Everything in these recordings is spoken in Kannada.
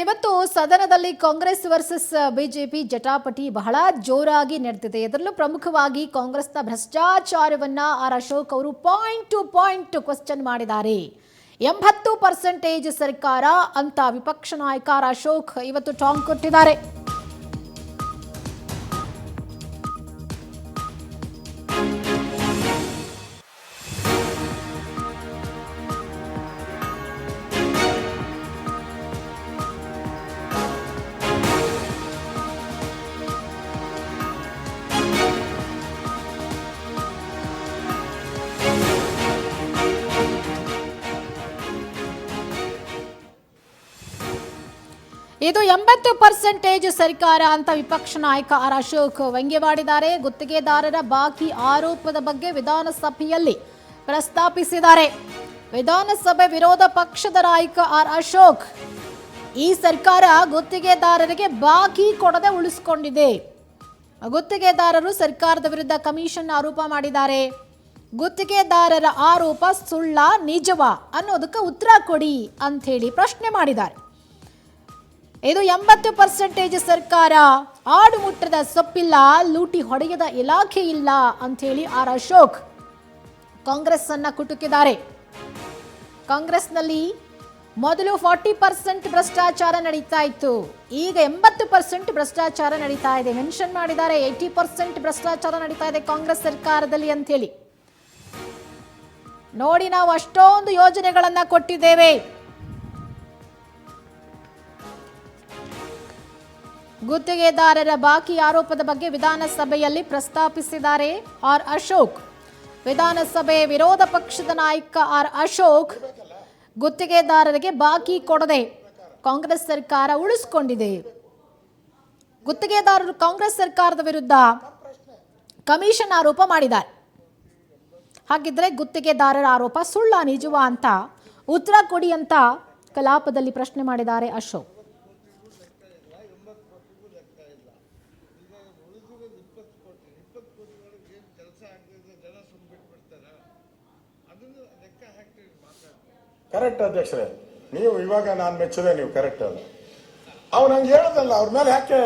ಇವತ್ತು ಸದನದಲ್ಲಿ ಕಾಂಗ್ರೆಸ್ ವರ್ಸಸ್ ಬಿಜೆಪಿ ಜಟಾಪಟಿ ಬಹಳ ಜೋರಾಗಿ ನಡೆದಿದೆ. ಇದರಲ್ಲೂ ಪ್ರಮುಖವಾಗಿ ಕಾಂಗ್ರೆಸ್ನ ಭ್ರಷ್ಟಾಚಾರವನ್ನ ಆರ್ ಅಶೋಕ್ ಅವರು ಪಾಯಿಂಟ್ ಟು ಪಾಯಿಂಟ್ ಕ್ವೆಶ್ಚನ್ ಮಾಡಿದ್ದಾರೆ. 80% ಸರ್ಕಾರ ಅಂತ ವಿಪಕ್ಷ ನಾಯಕ ಆರ್ ಅಶೋಕ್ ಇವತ್ತು ಟಾಂಗ್ ಕೊಟ್ಟಿದ್ದಾರೆ. ಇದು 80% ಸರ್ಕಾರ ಅಂತ ವಿಪಕ್ಷ ನಾಯಕ ಆರ್ ಅಶೋಕ್ ವ್ಯಂಗ್ಯವಾಡಿದ್ದಾರೆ. ಗುತ್ತಿಗೆದಾರರ ಬಾಕಿ ಆರೋಪದ ಬಗ್ಗೆ ವಿಧಾನಸಭೆಯಲ್ಲಿ ಪ್ರಸ್ತಾಪಿಸಿದ್ದಾರೆ. ವಿಧಾನಸಭೆ ವಿರೋಧ ಪಕ್ಷದ ನಾಯಕ ಆರ್ ಅಶೋಕ್, ಈ ಸರ್ಕಾರ ಗುತ್ತಿಗೆದಾರರಿಗೆ ಬಾಕಿ ಕೊಡದೆ ಉಳಿಸಿಕೊಂಡಿದೆ. ಗುತ್ತಿಗೆದಾರರು ಸರ್ಕಾರದ ವಿರುದ್ಧ ಕಮಿಷನ್ ಆರೋಪ ಮಾಡಿದ್ದಾರೆ. ಗುತ್ತಿಗೆದಾರರ ಆರೋಪ ಸುಳ್ಳ ನಿಜವಾ ಅನ್ನೋದಕ್ಕೆ ಉತ್ತರ ಕೊಡಿ ಅಂತ ಹೇಳಿ ಪ್ರಶ್ನೆ ಮಾಡಿದ್ದಾರೆ. ಇದು 80% ಸರ್ಕಾರ, ಆಡು ಮುಟ್ಟದ ಸೊಪ್ಪಿಲ್ಲ, ಲೂಟಿ ಹೊಡೆಯದ ಇಲಾಖೆ ಇಲ್ಲ ಅಂತ ಹೇಳಿ ಆರ್ ಅಶೋಕ್ ಕಾಂಗ್ರೆಸ್ ಅನ್ನ ಕುಟುಕಿದ್ದಾರೆ. ಕಾಂಗ್ರೆಸ್ನಲ್ಲಿ ಮೊದಲು 40% ಭ್ರಷ್ಟಾಚಾರ ನಡೀತಾ ಇತ್ತು, ಈಗ 80% ಭ್ರಷ್ಟಾಚಾರ ನಡೀತಾ ಇದೆ. ಮೆನ್ಷನ್ ಮಾಡಿದ್ದಾರೆ 80% ಭ್ರಷ್ಟಾಚಾರ ನಡೀತಾ ಇದೆ ಕಾಂಗ್ರೆಸ್ ಸರ್ಕಾರದಲ್ಲಿ ಅಂತ ಹೇಳಿ. ನೋಡಿ, ನಾವು ಅಷ್ಟೊಂದು ಯೋಜನೆಗಳನ್ನ ಕೊಟ್ಟಿದ್ದೇವೆ. ಗುತ್ತಿಗೆದಾರರ ಬಾಕಿ ಆರೋಪದ ಬಗ್ಗೆ ವಿಧಾನಸಭೆಯಲ್ಲಿ ಪ್ರಸ್ತಾಪಿಸಿದ್ದಾರೆ ಆರ್ ಅಶೋಕ್. ವಿಧಾನಸಭೆ ವಿರೋಧ ಪಕ್ಷದ ನಾಯಕ ಆರ್ ಅಶೋಕ್, ಗುತ್ತಿಗೆದಾರರಿಗೆ ಬಾಕಿ ಕೊಡದೆ ಕಾಂಗ್ರೆಸ್ ಸರ್ಕಾರ ಉಳಿಸಿಕೊಂಡಿದೆ. ಗುತ್ತಿಗೆದಾರರು ಕಾಂಗ್ರೆಸ್ ಸರ್ಕಾರದ ವಿರುದ್ಧ ಕಮಿಷನ್ ಆರೋಪ ಮಾಡಿದ್ದಾರೆ. ಹಾಗಿದ್ರೆ ಗುತ್ತಿಗೆದಾರರ ಆರೋಪ ಸುಳ್ಳ ನಿಜವಾ ಅಂತ ಉತ್ತರ ಕೊಡಿ ಅಂತ ಕಲಾಪದಲ್ಲಿ ಪ್ರಶ್ನೆ ಮಾಡಿದ್ದಾರೆ ಅಶೋಕ್. ಕರೆಕ್ಟ್ ಅಧ್ಯಕ್ಷರೇ, ನೀವು ಇವಾಗ ನಾನು ಮೆಚ್ಚಿದೆ, ನೀವು ಕರೆಕ್ಟ್ ಅಲ್ಲ. ಅವ್ನು ನಂಗೆ ಹೇಳೋದಲ್ಲ, ಅವ್ರ ಮೇಲೆ ಯಾಕೆ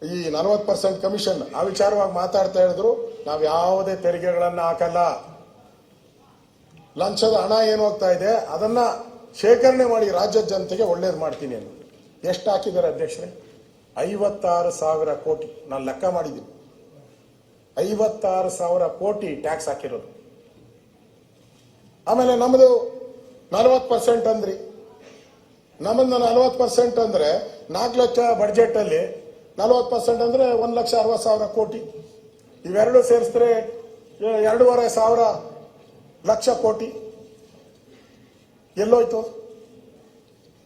ಈ 40% ಕಮಿಷನ್ ಆ ವಿಚಾರವಾಗಿ ಮಾತಾಡ್ತಾ ಹೇಳಿದ್ರು. ನಾವು ಯಾವುದೇ ತೆರಿಗೆಗಳನ್ನು ಹಾಕಲ್ಲ. ಲಂಚದ ಹಣ ಏನು ಹೋಗ್ತಾ ಇದೆ ಅದನ್ನ ಶೇಖರಣೆ ಮಾಡಿ ರಾಜ್ಯದ ಜನತೆಗೆ ಒಳ್ಳೇದು ಮಾಡ್ತೀನಿ ಅಂತ. ಎಷ್ಟು ಹಾಕಿದ್ದಾರೆ ಅಧ್ಯಕ್ಷರೇ? 56,000 ಕೋಟಿ. ನಾನು ಲೆಕ್ಕ ಮಾಡಿದ್ದೀನಿ, 56,000 ಕೋಟಿ ಟ್ಯಾಕ್ಸ್ ಹಾಕಿರೋದು. ಆಮೇಲೆ ನಮ್ಮದು 40% ಅಂದ್ರಿ. ನಮ್ಮನ್ನ 40% ಅಂದ್ರೆ 4 ಲಕ್ಷ ಬಡ್ಜೆಟ್ ಅಲ್ಲಿ 40% ಅಂದ್ರೆ 1,60,000 ಕೋಟಿ. ಇವೆರಡು ಸೇರಿಸಿದ್ರೆ 2,500 ಲಕ್ಷ ಕೋಟಿ. ಎಲ್ಲೋಯ್ತು?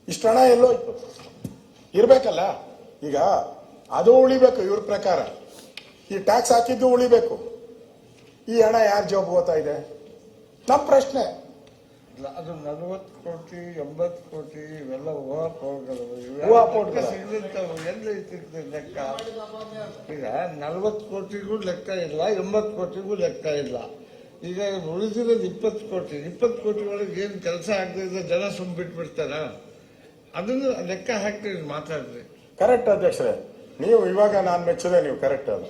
ಇಷ್ಟು ಹಣ ಎಲ್ಲೋಯ್ತು? ಇರ್ಬೇಕಲ್ಲ. ಈಗ ಅದು ಉಳಿಬೇಕು, ಇವ್ರ ಪ್ರಕಾರ ಈ ಟ್ಯಾಕ್ಸ್ ಹಾಕಿದ್ದು ಉಳಿಬೇಕು. ಈ ಹಣ ಯಾರ ಜಾಬ್ ಹೋಗ್ತಾ ಇದೆ? ನಮ್ಮ ಪ್ರಶ್ನೆ. ಅದು 40 ಕೋಟಿ 80 ಕೋಟಿ ಇವೆಲ್ಲ ಊಹಾಪೋಹಗಳು. ಎಲ್ಲಿ ಲೆಕ್ಕ? ಈಗ 40 ಕೋಟಿಗೂ ಲೆಕ್ಕ ಇಲ್ಲ, 80 ಕೋಟಿಗೂ ಲೆಕ್ಕ ಇಲ್ಲ. ಈಗ ಉಳಿದಿರೋದು 20 ಕೋಟಿ. 20 ಕೋಟಿ ಒಳಗೆ ಏನು ಕೆಲಸ ಆಗದಿದ್ರೆ ಜನ ಬಿಟ್ಬಿಡ್ತಾರ? ಅದನ್ನು ಲೆಕ್ಕ ಹಾಕಿ ಮಾತಾಡ್ರಿ. ಕರೆಕ್ಟ್ ಅಧ್ಯಕ್ಷರೇ, ನೀವು ಇವಾಗ ನಾನು ಮೆಚ್ಚಿದೆ, ನೀವು ಕರೆಕ್ಟ್ ಅಲ್ಲ.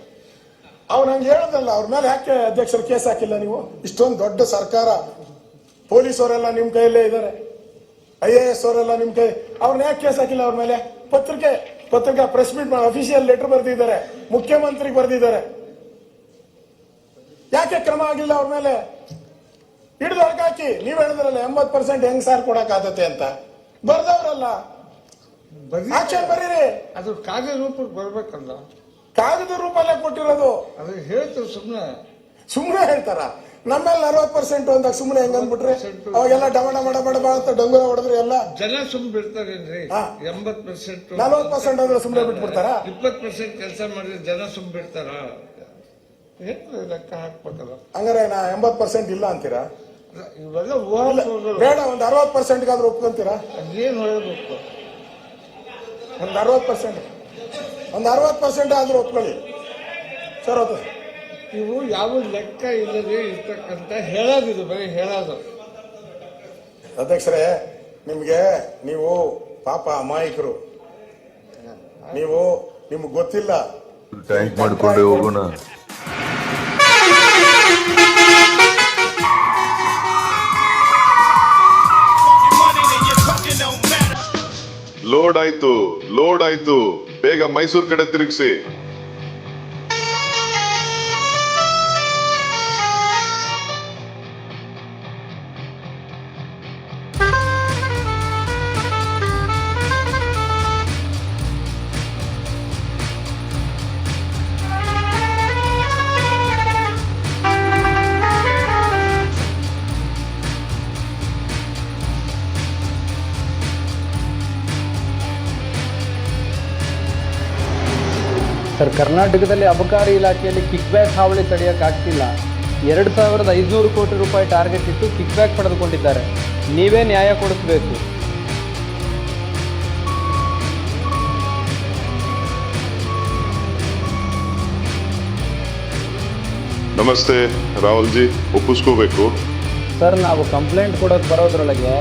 ಅವ್ನು ನಂಗೆ ಹೇಳೋದಲ್ಲ, ಅವ್ರ ಮೇಲೆ ಯಾಕೆ ಅಧ್ಯಕ್ಷರ ಕೇಸ್ ಹಾಕಿಲ್ಲ ನೀವು? ಇಷ್ಟೊಂದು ದೊಡ್ಡ ಸರ್ಕಾರ, ಪೊಲೀಸ್ ಅವರೆಲ್ಲ ನಿಮ್ ಕೈಯಲ್ಲೇ ಇದ್ದಾರೆ, IAS ಅವರೆಲ್ಲ ನಿಮ್ ಕೈ, ಅವ್ರನ್ನ ಯಾಕೆ ಕೇಸ್ ಹಾಕಿಲ್ಲ ಅವ್ರ ಮೇಲೆ? ಪತ್ರಿಕಾ ಪ್ರೆಸ್ ಮೀಟ್ ಮಾಡಿ ಅಫಿಷಿಯಲ್ ಲೆಟರ್ ಬರೆದಿದ್ದಾರೆ, ಮುಖ್ಯಮಂತ್ರಿಗೆ ಬರೆದಿದ್ದಾರೆ. ಯಾಕೆ ಕ್ರಮ ಆಗಿಲ್ಲ ಅವ್ರ ಮೇಲೆ? ಹಿಡಿದು ಹೊರಗಾಕಿ. ನೀವ್ ಹೇಳಿದ್ರಲ್ಲ 80% ಹೆಂಗ್ ಸಾರ್ ಕೊಡಕ್ ಆದತೆ ಅಂತ. ಬರ್ದವ್ರಲ್ಲ, ಆಕ್ಷನ್ ಬರೀರಿ. ಅದು ಕಾಗದ ರೂಪಕ್ಕೆ ಬರ್ಬೇಕಲ್ಲ. ಕಾಗದ ರೂಪಲ್ಲೇ ಕೊಟ್ಟಿರೋದು. ಅದು ಹೇಳ್ತಾರೆ, ಸುಮ್ಮನೆ ಹೇಳ್ತಾರ. ನಮ್ಮೇಲೆ 40% ಅಂದಾಗ ಸುಮ್ಮನೆ ಹೆಂಗ್ ಅಂದ್ಬಿಟ್ರೆ ಅವಾಗೆಲ್ಲ ಡಬಡ ಬಡ ಅಂತ ಡಂಗುರ ಹೊಡೆದ್ರೆ ಎಲ್ಲ ಜನ ಬಿಡ್ತಾರೇನ್ರಿ? 80% 40% ಅಂದ್ರೆ ಸುಮ್ಮನೆ ಬಿಟ್ಬಿಡ್ತಾರ? 20% ಕೆಲಸ ಮಾಡಿದ್ರೆ ಜನ ಬಿಡ್ತಾರ? ಲೆಕ್ಕ ಹಾಕ್ಬೇಕಲ್ಲ. ಹಂಗಾರೆ 80% ಇಲ್ಲ ಅಂತೀರಾ? ಇವೆಲ್ಲ ಬೇಡ, ಒಂದು 60% ಆದ್ರೂ ಒಪ್ಕೊಂತೀರಾ? ಏನ್ ಹೇಳಬೇಕು? ಒಂದು 60% ಆದ್ರೂ ಒಪ್ಕೊಳ್ಳಿ ಸರ್. ಅದು ಇವು ಯಾವ ಲೆಕ್ಕ ಇಲ್ಲದೆ ಇರ್ತಕ್ಕಂಥ ಹೇಳೋದಿದು, ಬರೀ ಹೇಳೋದು. ಅಧ್ಯಕ್ಷರೇ, ನಿಮ್ಗೆ ನೀವು ಪಾಪ ಅಮಾಯಕರು. ನೀವು ನಿಮ್ಗೆ ಗೊತ್ತಿಲ್ಲ. ಟ್ಯಾಂಕ್ ಮಾಡ್ಕೊಂಡೆ ಹೋಗೋಣ. ಲೋಡ್ ಆಯ್ತು, ಬೇಗ ಮೈಸೂರು ಕಡೆ ತಿರುಗಿಸಿ. ಸರ್, ಕರ್ನಾಟಕದಲ್ಲಿ ಅಬಕಾರಿ ಇಲಾಖೆಯಲ್ಲಿ ಕಿಕ್ಬ್ಯಾಕ್ ಹಾವಳಿ ತಡೆಯೋಕ್ಕಾಗ್ತಿಲ್ಲ. 2500 ಕೋಟಿ ರೂಪಾಯಿ ಟಾರ್ಗೆಟ್ ಇಟ್ಟು ಕಿಕ್ಬ್ಯಾಕ್ ಪಡೆದುಕೊಂಡಿದ್ದಾರೆ. ನೀವೇ ನ್ಯಾಯ ಕೊಡಿಸಬೇಕು. ನಮಸ್ತೆ ರಾಹುಲ್ ಜಿ, ಒಪ್ಪಿಸ್ಕೋಬೇಕು. ಸರ್, ನಾವು ಕಂಪ್ಲೇಂಟ್ ಕೊಡೋಕೆ ಬರೋದ್ರೊಳಗೆ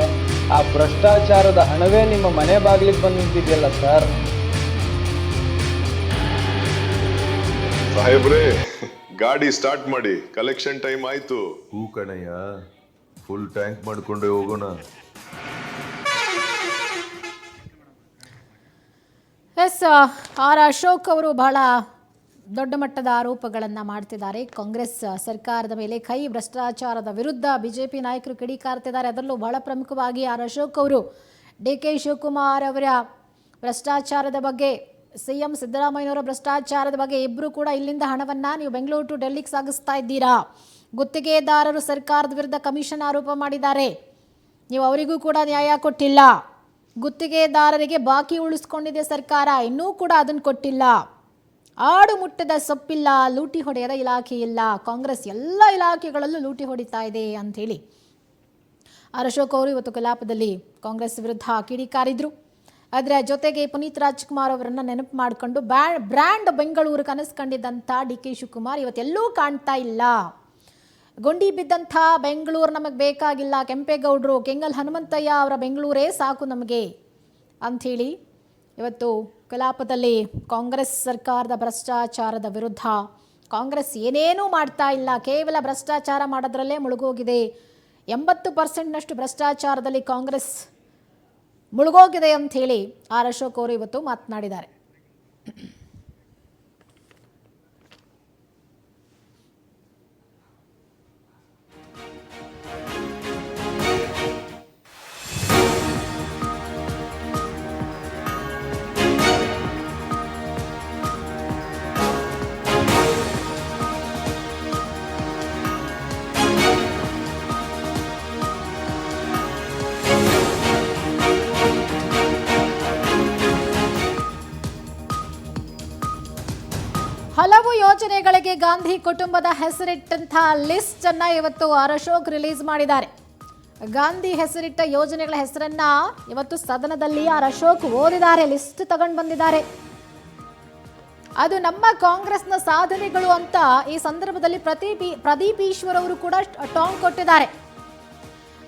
ಆ ಭ್ರಷ್ಟಾಚಾರದ ಹಣವೇ ನಿಮ್ಮ ಮನೆ ಬಾಗಿಲಿಗೆ ಬಂದು ನಿಂತಿದೆಯಲ್ಲ ಸರ್. ಸಾಹೇಬ್ರೆ, ಗಾಡಿ ಸ್ಟಾರ್ಟ್ ಮಾಡಿ, ಕಲೆಕ್ಷನ್ ಟೈಮ್ ಆಯ್ತು. ಹೂ ಕಣಯ್ಯ, ಫುಲ್ ಟ್ಯಾಂಕ್ ಮಾಡ್ಕೊಂಡೆ ಹೋಗೋಣ. ಎಸ್, ಆರ್ ಅಶೋಕ್ ಅವರು ಬಹಳ ದೊಡ್ಡ ಮಟ್ಟದ ಆರೋಪಗಳನ್ನು ಮಾಡ್ತಿದ್ದಾರೆ. ಕಾಂಗ್ರೆಸ್ ಸರ್ಕಾರದ ಮೇಲೆ ಕೈ ಭ್ರಷ್ಟಾಚಾರದ ವಿರುದ್ಧ ಬಿಜೆಪಿ ನಾಯಕರು ಕಿಡಿಕಾರ್ತಿದ್ದಾರೆ. ಅದರಲ್ಲೂ ಬಹಳ ಪ್ರಮುಖವಾಗಿ ಆರ್ ಅಶೋಕ್ ಅವರು ಡಿ.ಕೆ. ಶಿವಕುಮಾರ್ ಅವರ ಭ್ರಷ್ಟಾಚಾರದ ಬಗ್ಗೆ, ಸಿಎಂ ಸಿದ್ದರಾಮಯ್ಯನವರ ಭ್ರಷ್ಟಾಚಾರದ ಬಗ್ಗೆ, ಇಬ್ಬರು ಕೂಡ ಇಲ್ಲಿಂದ ಹಣವನ್ನು ನೀವು ಬೆಂಗಳೂರು ಟು ಡೆಲ್ಲಿಗೆ ಸಾಗಿಸ್ತಾ ಇದ್ದೀರಾ. ಗುತ್ತಿಗೆದಾರರು ಸರ್ಕಾರದ ವಿರುದ್ಧ ಕಮಿಷನ್ ಆರೋಪ ಮಾಡಿದ್ದಾರೆ. ನೀವು ಅವರಿಗೂ ಕೂಡ ನ್ಯಾಯ ಕೊಟ್ಟಿಲ್ಲ. ಗುತ್ತಿಗೆದಾರರಿಗೆ ಬಾಕಿ ಉಳಿಸ್ಕೊಂಡಿದೆ ಸರ್ಕಾರ, ಇನ್ನೂ ಕೂಡ ಅದನ್ನು ಕೊಟ್ಟಿಲ್ಲ. ಆಡು ಮುಟ್ಟದ ಸೊಪ್ಪಿಲ್ಲ, ಲೂಟಿ ಹೊಡೆಯದ ಇಲಾಖೆ ಇಲ್ಲ. ಕಾಂಗ್ರೆಸ್ ಎಲ್ಲ ಇಲಾಖೆಗಳಲ್ಲೂ ಲೂಟಿ ಹೊಡಿತಾ ಇದೆ ಅಂಥೇಳಿ ಆರ್ ಅಶೋಕ್ ಅವರು ಇವತ್ತು ಕಲಾಪದಲ್ಲಿ ಕಾಂಗ್ರೆಸ್ ವಿರುದ್ಧ ಕಿಡಿಕಾರಿದ್ರು. ಅದರ ಜೊತೆಗೆ ಪುನೀತ್ ರಾಜ್ಕುಮಾರ್ ಅವರನ್ನು ನೆನಪು ಮಾಡಿಕೊಂಡು ಬ್ರ್ಯಾಂಡ್ ಬೆಂಗಳೂರು ಕನಸು ಕಂಡಿದ್ದಂಥ ಡಿ.ಕೆ. ಶಿವಕುಮಾರ್ ಇವತ್ತೆಲ್ಲೂ ಕಾಣ್ತಾ ಇಲ್ಲ. ಗುಂಡಿ ಬಿದ್ದಂಥ ಬೆಂಗಳೂರು ನಮಗೆ ಬೇಕಾಗಿಲ್ಲ, ಕೆಂಪೇಗೌಡರು, ಕೆಂಗಲ್ ಹನುಮಂತಯ್ಯ ಅವರ ಬೆಂಗಳೂರೇ ಸಾಕು ನಮಗೆ ಅಂಥೇಳಿ ಇವತ್ತು ಕಲಾಪದಲ್ಲಿ ಕಾಂಗ್ರೆಸ್ ಸರ್ಕಾರದ ಭ್ರಷ್ಟಾಚಾರದ ವಿರುದ್ಧ, ಕಾಂಗ್ರೆಸ್ ಏನೇನೂ ಮಾಡ್ತಾ ಇಲ್ಲ, ಕೇವಲ ಭ್ರಷ್ಟಾಚಾರ ಮಾಡೋದ್ರಲ್ಲೇ ಮುಳುಗೋಗಿದೆ, 80% ಭ್ರಷ್ಟಾಚಾರದಲ್ಲಿ ಕಾಂಗ್ರೆಸ್ ಮುಳುಗೋಗಿದೆ ಅಂಥೇಳಿ ಆರ್ ಅಶೋಕ್ ಅವರು ಇವತ್ತು ಮಾತನಾಡಿದ್ದಾರೆ. ಹಲವು ಯೋಜನೆಗಳಿಗೆ ಗಾಂಧಿ ಕುಟುಂಬದ ಹೆಸರಿಟ್ಟಂಥ ಲಿಸ್ಟ್ ಅನ್ನ ಇವತ್ತು ಆರ್ ಅಶೋಕ್ ರಿಲೀಸ್ ಮಾಡಿದ್ದಾರೆ. ಗಾಂಧಿ ಹೆಸರಿಟ್ಟ ಯೋಜನೆಗಳ ಹೆಸರನ್ನ ಇವತ್ತು ಸದನದಲ್ಲಿ ಆರ್ ಅಶೋಕ್ ಓದಿದ್ದಾರೆ, ಲಿಸ್ಟ್ ತಗೊಂಡು ಬಂದಿದ್ದಾರೆ. ಅದು ನಮ್ಮ ಕಾಂಗ್ರೆಸ್ನ ಸಾಧನೆಗಳು ಅಂತ ಈ ಸಂದರ್ಭದಲ್ಲಿ ಪ್ರದೀಪ್ ಈಶ್ವರ್ ಅವರು ಕೂಡ ಟಾಂಗ್ ಕೊಟ್ಟಿದ್ದಾರೆ.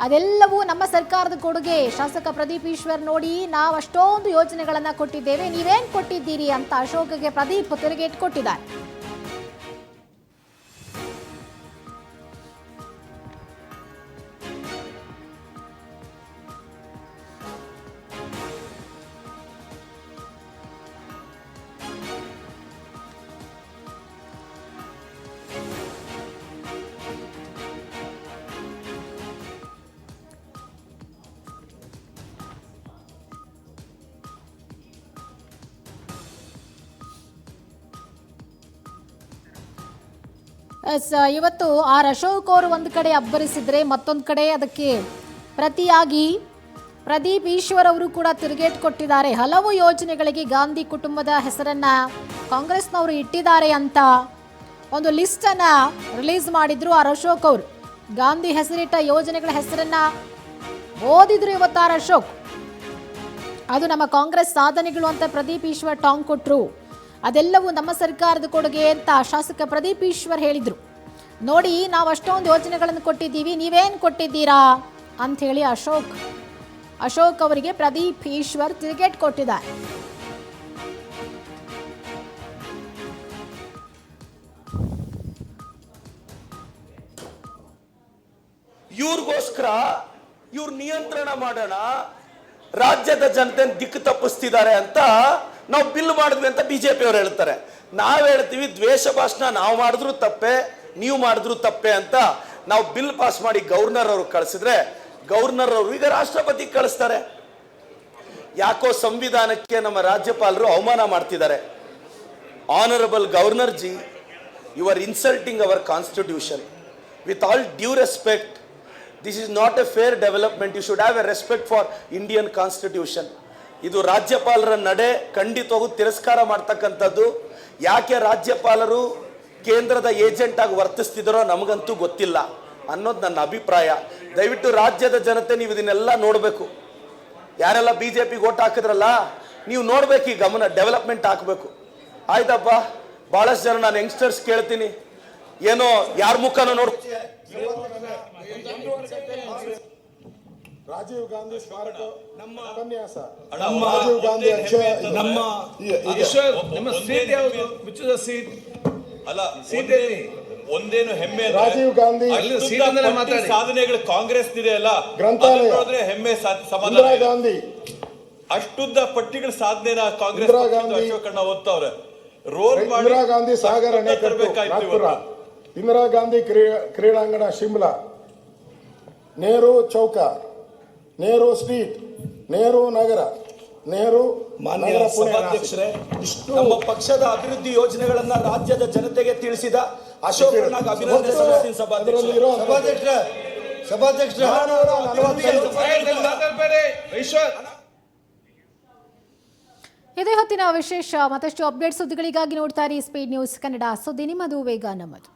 ಅದೆಲ್ಲವೂ ನಮ್ಮ ಸರ್ಕಾರದ ಕೊಡುಗೆ. ಶಾಸಕ ಪ್ರದೀಪ್ ಈಶ್ವರ್ ನೋಡಿ, ನಾವು ಅಷ್ಟೊಂದು ಯೋಜನೆಗಳನ್ನ ಕೊಟ್ಟಿದ್ದೇವೆ, ನೀವೇನ್ ಕೊಟ್ಟಿದ್ದೀರಿ ಅಂತ ಅಶೋಕ್ಗೆ ಪ್ರದೀಪ್ ತಿರುಗೇಟ್ ಕೊಟ್ಟಿದ್ದಾರೆ. ಇವತ್ತು ಆರ್ ಅಶೋಕ್ ಅವರು ಒಂದು ಕಡೆ ಅಬ್ಬರಿಸಿದ್ರೆ, ಮತ್ತೊಂದು ಕಡೆ ಅದಕ್ಕೆ ಪ್ರತಿಯಾಗಿ ಪ್ರದೀಪ್ ಈಶ್ವರ್ ಅವರು ಕೂಡ ತಿರುಗೇಟ್ ಕೊಟ್ಟಿದ್ದಾರೆ. ಹಲವು ಯೋಜನೆಗಳಿಗೆ ಗಾಂಧಿ ಕುಟುಂಬದ ಹೆಸರನ್ನ ಕಾಂಗ್ರೆಸ್ನವರು ಇಟ್ಟಿದ್ದಾರೆ ಅಂತ ಒಂದು ಲಿಸ್ಟ್ ಅನ್ನ ರಿಲೀಸ್ ಮಾಡಿದ್ರು ಆರ್ ಅಶೋಕ್ ಅವರು. ಗಾಂಧಿ ಹೆಸರಿಟ್ಟ ಯೋಜನೆಗಳ ಹೆಸರನ್ನ ಓದಿದ್ರು ಇವತ್ತು ಆರ್ ಅಶೋಕ್. ಅದು ನಮ್ಮ ಕಾಂಗ್ರೆಸ್ ಸಾಧನೆಗಳು ಅಂತ ಪ್ರದೀಪ್ ಈಶ್ವರ್ ಟಾಂಗ್ ಕೊಟ್ರು. ಅದೆಲ್ಲವೂ ನಮ್ಮ ಸರ್ಕಾರದ ಕೊಡುಗೆ ಅಂತ ಶಾಸಕ ಪ್ರದೀಪ್ ಈಶ್ವರ್ ಹೇಳಿದ್ರು. ನೋಡಿ, ನಾವು ಅಷ್ಟೊಂದು ಯೋಜನೆಗಳನ್ನು ಕೊಟ್ಟಿದ್ದೀವಿ, ನೀವೇನು ಕೊಟ್ಟಿದ್ದೀರಾ ಅಂಥೇಳಿ ಅಶೋಕ್ ಅಶೋಕ್ ಅವರಿಗೆ ಪ್ರದೀಪ್ ಈಶ್ವರ್ ಟಿಕೆಟ್ ಕೊಟ್ಟಿದ್ದಾರೆ. ಇವ್ರಿಗೋಸ್ಕರ ಇವ್ರ ನಿಯಂತ್ರಣ ಮಾಡೋಣ, ರಾಜ್ಯದ ಜನತೆ ದಿಕ್ಕು ತಪ್ಪಿಸ್ತಿದ್ದಾರೆ ಅಂತ ನಾವು ಬಿಲ್ ಮಾಡಿದ್ವಿ ಅಂತ ಬಿಜೆಪಿ ಅವರು ಹೇಳ್ತಾರೆ. ನಾವು ಹೇಳ್ತೀವಿ ದ್ವೇಷ ಭಾಷಣ ನಾವು ಮಾಡಿದ್ರು ತಪ್ಪೆ, ನೀವು ಮಾಡಿದ್ರು ತಪ್ಪೆ ಅಂತ ನಾವು ಬಿಲ್ ಪಾಸ್ ಮಾಡಿ ಗವರ್ನರ್ ಅವರು ಕಳಿಸಿದ್ರೆ ಗವರ್ನರ್ ಅವರು ಈಗ ರಾಷ್ಟ್ರಪತಿ ಕಳಿಸ್ತಾರೆ. ಯಾಕೋ ಸಂವಿಧಾನಕ್ಕೆ ನಮ್ಮ ರಾಜ್ಯಪಾಲರು ಅವಮಾನ ಮಾಡ್ತಿದ್ದಾರೆ. Honourable governor ji, you are insulting our constitution. With all due respect, this is not a fair development. You should have a respect for Indian constitution. ಇದು ರಾಜ್ಯಪಾಲರ ನಡೆ ಖಂಡಿತವಾಗೂ ತಿರಸ್ಕಾರ ಮಾಡ್ತಕ್ಕಂಥದ್ದು. ಯಾಕೆ ರಾಜ್ಯಪಾಲರು ಕೇಂದ್ರದ ಏಜೆಂಟ್ ಆಗಿ ವರ್ತಿಸ್ತಿದ್ದಾರೋ ನಮಗಂತೂ ಗೊತ್ತಿಲ್ಲ ಅನ್ನೋದು ನನ್ನ ಅಭಿಪ್ರಾಯ. ದಯವಿಟ್ಟು ರಾಜ್ಯದ ಜನತೆ ನೀವು ಇದನ್ನೆಲ್ಲ ನೋಡಬೇಕು. ಯಾರೆಲ್ಲ ಬಿಜೆಪಿಗೆ ಓಟ್ ಹಾಕಿದ್ರಲ್ಲ, ನೀವು ನೋಡ್ಬೇಕು, ಈ ಗಮನ ಡೆವಲಪ್ಮೆಂಟ್ ಹಾಕಬೇಕು. ಆಯ್ತಪ್ಪ, ಬಹಳಷ್ಟು ಜನ ನಾನು ಯಂಗ್ಸ್ಟರ್ಸ್ ಕೇಳ್ತೀನಿ, ಏನೋ ಯಾರ ಮುಖನೋ ನೋಡ್. ರಾಜೀವ್ ಗಾಂಧಿ ಸ್ಮಾರಕ ನಮ್ಮ ಉಪನ್ಯಾಸ, ರಾಜೀವ್ ಗಾಂಧಿ ನಿಮ್ಮ ಸೀಟ್ ಯಾವುದು? ಬಿಚ್ಚುದ ಸೀಟ್ ಅಲ್ಲ, ಸೀಟ್ ಒಂದೇನು ಹೆಮ್ಮೆ ರಾಜೀವ್ ಗಾಂಧಿ ಸಾಧನೆಗಳು ಕಾಂಗ್ರೆಸ್ ಇದೆ ಅಲ್ಲ, ಗ್ರಂಥಾಲಯ ನೋಡಿದ್ರೆ ಹೆಮ್ಮೆ ಸಮಾಧಾನ. ಇಂದಿರಾ ಗಾಂಧಿ ಅಷ್ಟುದ್ದ ಪಟ್ಟಿಗಳ ಸಾಧನೆನ ಕಾಂಗ್ರೆಸ್ ಅಶೋಕಣ್ಣ ಓದ್ತಾವ್ರೆ. ರೋಲ್ ಮಾಡಿ ಇಂದಿರಾ ಗಾಂಧಿ ಸಾಗರ ಅಣೆಕಟ್ಟು ನಾಗ್ಪುರ, ಇಂದಿರಾ ಗಾಂಧಿ ಕ್ರೀಡಾಂಗಣ ಶಿಮ್ಲಾ, ನೆಹರು ಚೌಕ, ನೆಹರು ಸ್ಟ್ರೀಟ್, ನೆಹರು ನಗರ, ನೆಹರು ಮಾನ್ಯ ಸಭಾಧ್ಯಕ್ಷರೇ, ನಮ್ಮ ಪಕ್ಷದ ಅಭಿವೃದ್ಧಿ ಯೋಜನೆಗಳನ್ನ ರಾಜ್ಯದ ಜನತೆಗೆ ತಿಳಿಸಿದ ಅಶೋಕ್ ಅಭಿನಂದನೆ ಸಲ್ಲಿಸ್ತೀನಿ. ಸಭಾಧ್ಯಕ್ಷ ಇದೇ ಹೊತ್ತಿನ ವಿಶೇಷ. ಮತ್ತಷ್ಟು ಅಪ್ಡೇಟ್ ಸುದ್ದಿಗಳಿಗಾಗಿ ನೋಡ್ತಾ ಇರಿ ಸ್ಪೀಡ್ ನ್ಯೂಸ್ ಕನ್ನಡ. ಸುದ್ದಿ ನಿಮ್ಮದು, ವೇಗ ನಮ್ಮದು.